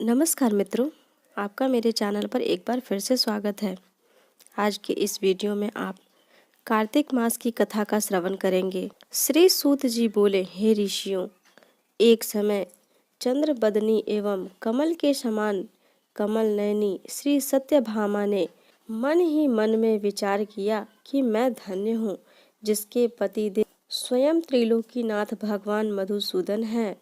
नमस्कार मित्रों, आपका मेरे चैनल पर एक बार फिर से स्वागत है। आज के इस वीडियो में आप कार्तिक मास की कथा का श्रवण करेंगे। श्री सूत जी बोले, हे ऋषियों, एक समय चंद्र बदनी एवं कमल के समान कमल नयनी श्री सत्यभामा ने मन ही मन में विचार किया कि मैं धन्य हूँ जिसके पति देव स्वयं त्रिलोकीनाथ भगवान मधुसूदन हैं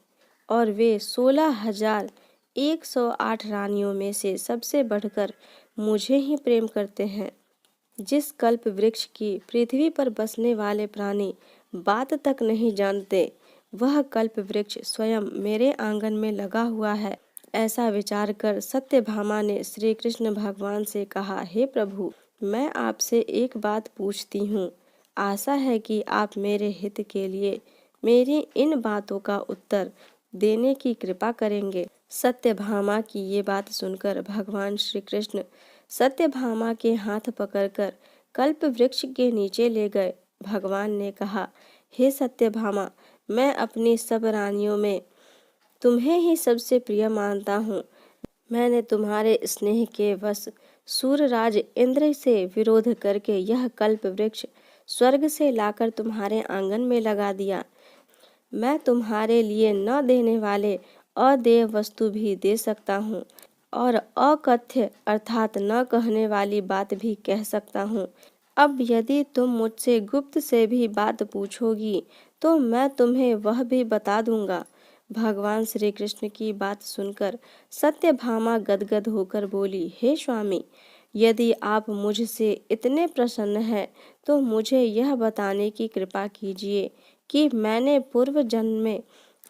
और वे 16,108 रानियों में से सबसे बढ़कर मुझे ही प्रेम करते हैं। जिस कल्प वृक्ष की पृथ्वी पर बसने वाले प्राणी बात तक नहीं जानते, वह कल्प वृक्ष स्वयं मेरे आंगन में लगा हुआ है। ऐसा विचार कर सत्यभामा ने श्री कृष्ण भगवान से कहा, हे प्रभु, मैं आपसे एक बात पूछती हूँ। आशा है कि आप मेरे हित के लिए मेरी इन बातों का उत्तर देने की कृपा करेंगे। सत्यभामा की ये बात सुनकर भगवान श्री कृष्ण सत्यभामा के हाथ पकड़कर कल्प वृक्ष के नीचे ले गए। भगवान ने कहा, हे सत्यभामा, मैं अपनी सब रानियों में तुम्हें ही सबसे प्रिय मानता हूँ। मैंने तुम्हारे स्नेह के वश सूरराज इंद्र से विरोध करके यह कल्प वृक्ष स्वर्ग से लाकर तुम्हारे आंगन में लगा दिया। मैं तुम्हारे लिए न देने वाले अदेय वस्तु भी दे सकता हूँ और अकथ्य अर्थात न कहने वाली बात भी कह सकता हूँ। अब यदि तुम मुझसे गुप्त से भी बात पूछोगी तो मैं तुम्हें वह भी बता दूंगा। भगवान श्री कृष्ण की बात सुनकर सत्यभामा गदगद होकर बोली, हे स्वामी, यदि आप मुझसे इतने प्रसन्न हैं तो मुझे यह बताने की कृपा कीजिए कि मैंने पूर्व जन्म में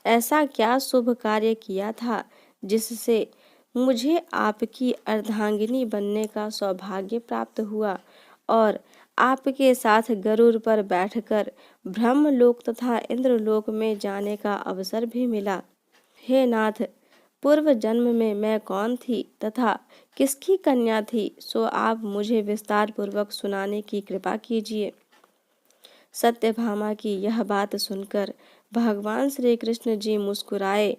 ऐसा क्या शुभ कार्य किया था जिससे मुझे आपकी अर्धांगिनी बनने का सौभाग्य प्राप्त हुआ और आपके साथ गरुड़ पर बैठकर ब्रह्मलोक तथा इंद्रलोक में जाने का अवसर भी मिला। हे नाथ, पूर्व जन्म में मैं कौन थी तथा किसकी कन्या थी, सो आप मुझे विस्तार पूर्वक सुनाने की कृपा कीजिए। सत्यभामा की यह बात सुनकर भगवान श्री कृष्ण जी मुस्कुराए,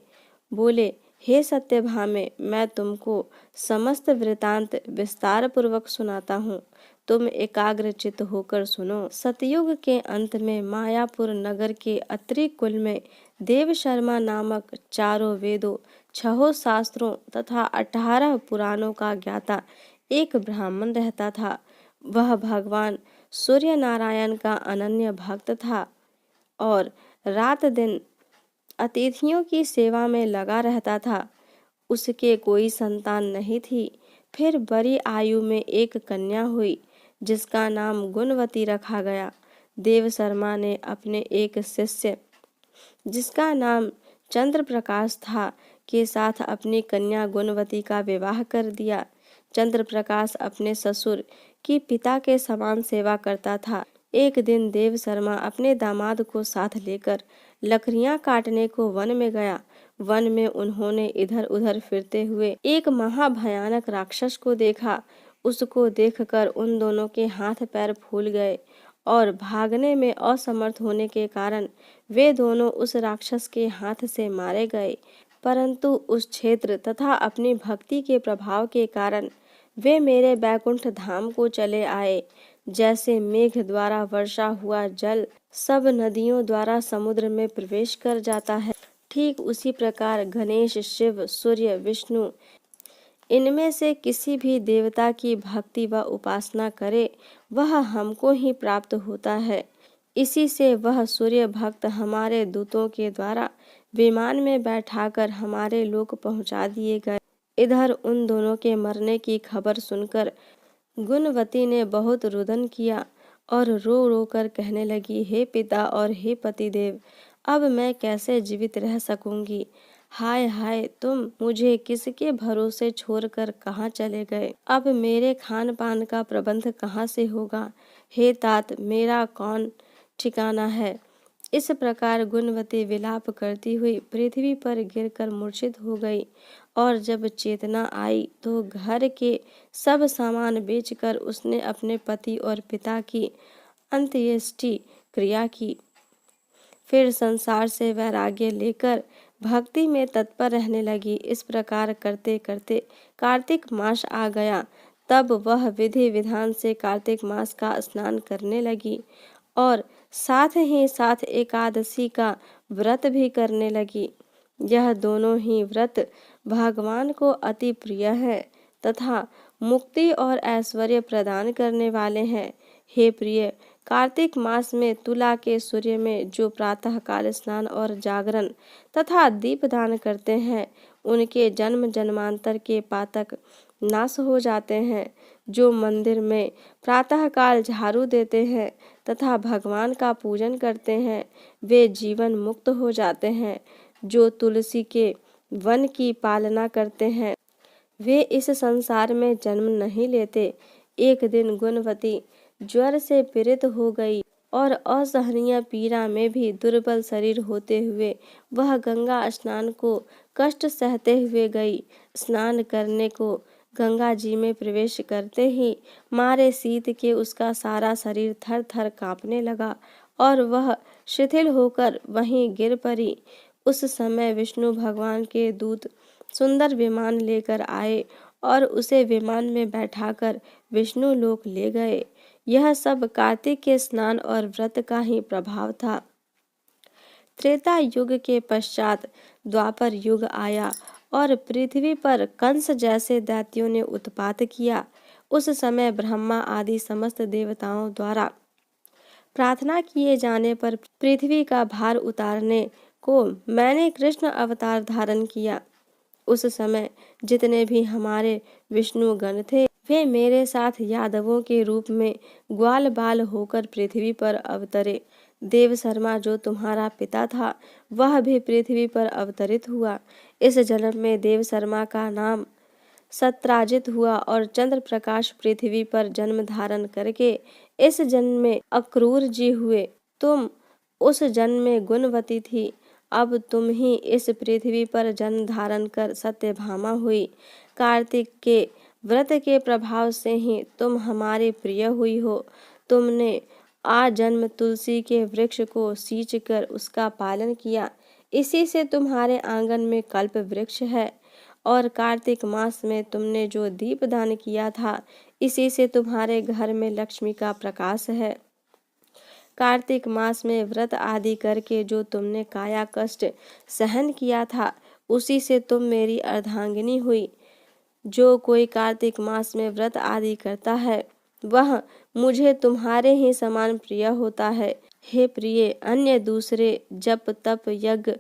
बोले, हे सत्यभामे, मैं तुमको समस्त वृतांत विस्तार पूर्वक सुनाता हूँ। तुम एकाग्रचित होकर सुनो। सतयुग के अंत में मायापुर नगर के अत्रि कुल में देव शर्मा नामक 4 वेदों, 6 शास्त्रों तथा 18 पुराणों का ज्ञाता एक ब्राह्मण रहता था। वह भगवान सूर्य नारायण का अनन्य भक्त था और रात दिन अतिथियों की सेवा में लगा रहता था। उसके कोई संतान नहीं थी। फिर बड़ी आयु में एक कन्या हुई जिसका नाम गुणवती रखा गया। देव शर्मा ने अपने एक शिष्य जिसका नाम चंद्र प्रकाश था के साथ अपनी कन्या गुणवती का विवाह कर दिया। चंद्र प्रकाश अपने ससुर की पिता के समान सेवा करता था। एक दिन देव शर्मा अपने दामाद को साथ लेकर लकड़ियां काटने को वन में गया। वन में उन्होंने इधर उधर फिरते हुए एक महाभयानक राक्षस को देखा। उसको देखकर उन दोनों के हाथ पैर फूल गए और भागने में असमर्थ होने के कारण वे दोनों उस राक्षस के हाथ से मारे गए। परंतु उस क्षेत्र तथा अपनी भक्ति के प्रभाव के कारण वे मेरे बैकुंठ धाम को चले आए। जैसे मेघ द्वारा वर्षा हुआ जल सब नदियों द्वारा समुद्र में प्रवेश कर जाता है, ठीक उसी प्रकार गणेश, शिव, सूर्य, विष्णु इनमें से किसी भी देवता की भक्ति व उपासना करे वह हमको ही प्राप्त होता है। इसी से वह सूर्य भक्त हमारे दूतों के द्वारा विमान में बैठाकर हमारे लोक पहुंचा दिए गए। इधर उन दोनों के मरने की खबर सुनकर गुणवती ने बहुत रुदन किया और रो रो कर कहने लगी, हे पिता और हे पतिदेव, अब मैं कैसे जीवित रह सकूंगी। हाय हाय, तुम मुझे किसके भरोसे छोड़कर कहाँ चले गए। अब मेरे खान पान का प्रबंध कहाँ से होगा। हे तात, मेरा कौन ठिकाना है। इस प्रकार गुणवती विलाप करती हुई पृथ्वी पर गिरकर मूर्छित हो गई और जब चेतना आई तो घर के सब सामान बेचकर उसने अपने पति और पिता की अंत्येष्टि क्रिया की। फिर संसार से वैराग्य लेकर भक्ति में तत्पर रहने लगी। इस प्रकार करते करते कार्तिक मास आ गया। तब वह विधि विधान से कार्तिक मास का स्नान करने लगी और साथ ही साथ एकादशी का व्रत भी करने लगी। यह दोनों ही व्रत भगवान को अति प्रिय है तथा मुक्ति और ऐश्वर्य प्रदान करने वाले हैं। हे प्रिय, कार्तिक मास में तुला के सूर्य में जो प्रातः काल स्नान और जागरण तथा दीपदान करते हैं, उनके जन्म जन्मांतर के पातक नाश हो जाते हैं। जो मंदिर में प्रातः काल झाड़ू देते हैं तथा भगवान का पूजन करते हैं, वे जीवन मुक्त हो जाते हैं। जो तुलसी के वन की पालना करते हैं, वे इस संसार में जन्म नहीं लेते। एक दिन गुणवती ज्वर से पीड़ित हो गई और असहनीय पीड़ा में भी दुर्बल शरीर होते हुए वह गंगा स्नान को कष्ट सहते हुए गई। स्नान करने को गंगा जी में प्रवेश करते ही मारे शीत के उसका सारा शरीर थर थर कांपने लगा और वह शिथिल होकर वहीं गिर पड़ी। उस समय विष्णु भगवान के दूत सुंदर विमान लेकर आए और उसे विमान में बैठाकर विष्णु लोक ले गए। यह सब कार्तिक के स्नान और व्रत का ही प्रभाव था। त्रेता युग के पश्चात द्वापर युग आया और पृथ्वी पर कंस जैसे दैत्यों ने उत्पात किया। उस समय ब्रह्मा आदि समस्त देवताओं द्वारा प्रार्थना किए जाने पर पृथ्वी का भार उतारने को मैंने कृष्ण अवतार धारण किया। उस समय जितने भी हमारे विष्णु गण थे, वे मेरे साथ यादवों के रूप में ग्वाल बाल होकर पृथ्वी पर अवतरे। देव शर्मा जो तुम्हारा पिता था, वह भी पृथ्वी पर अवतरित हुआ। इस जन्म में देव शर्मा का नाम सत्राजित हुआ और चंद्र प्रकाश पृथ्वी पर जन्म धारण करके इस जन्म में अक्रूर जी हुए। तुम उस जन्म में गुणवती थी, अब तुम ही इस पृथ्वी पर जन्म धारण कर सत्यभामा हुई। कार्तिक के व्रत के प्रभाव से ही तुम हमारे प्रिय हुई हो। तुमने आजन्म तुलसी के वृक्ष को सींच कर उसका पालन किया, इसी से तुम्हारे आंगन में कल्प वृक्ष है। और कार्तिक मास में तुमने जो दीपदान किया था, इसी से तुम्हारे घर में लक्ष्मी का प्रकाश है। कार्तिक मास में व्रत आदि करके जो तुमने काया कष्ट सहन किया था, उसी से तुम मेरी अर्धांगिनी हुई। जो कोई कार्तिक मास में व्रत आदि करता है, वह मुझे तुम्हारे ही समान प्रिय होता है। हे प्रिय, अन्य दूसरे जप तप यज्ञ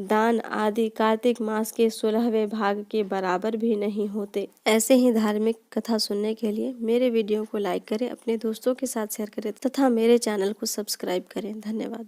दान आदि कार्तिक मास के 16वें भाग के बराबर भी नहीं होते। ऐसे ही धार्मिक कथा सुनने के लिए मेरे वीडियो को लाइक करें, अपने दोस्तों के साथ शेयर करें तथा मेरे चैनल को सब्सक्राइब करें। धन्यवाद।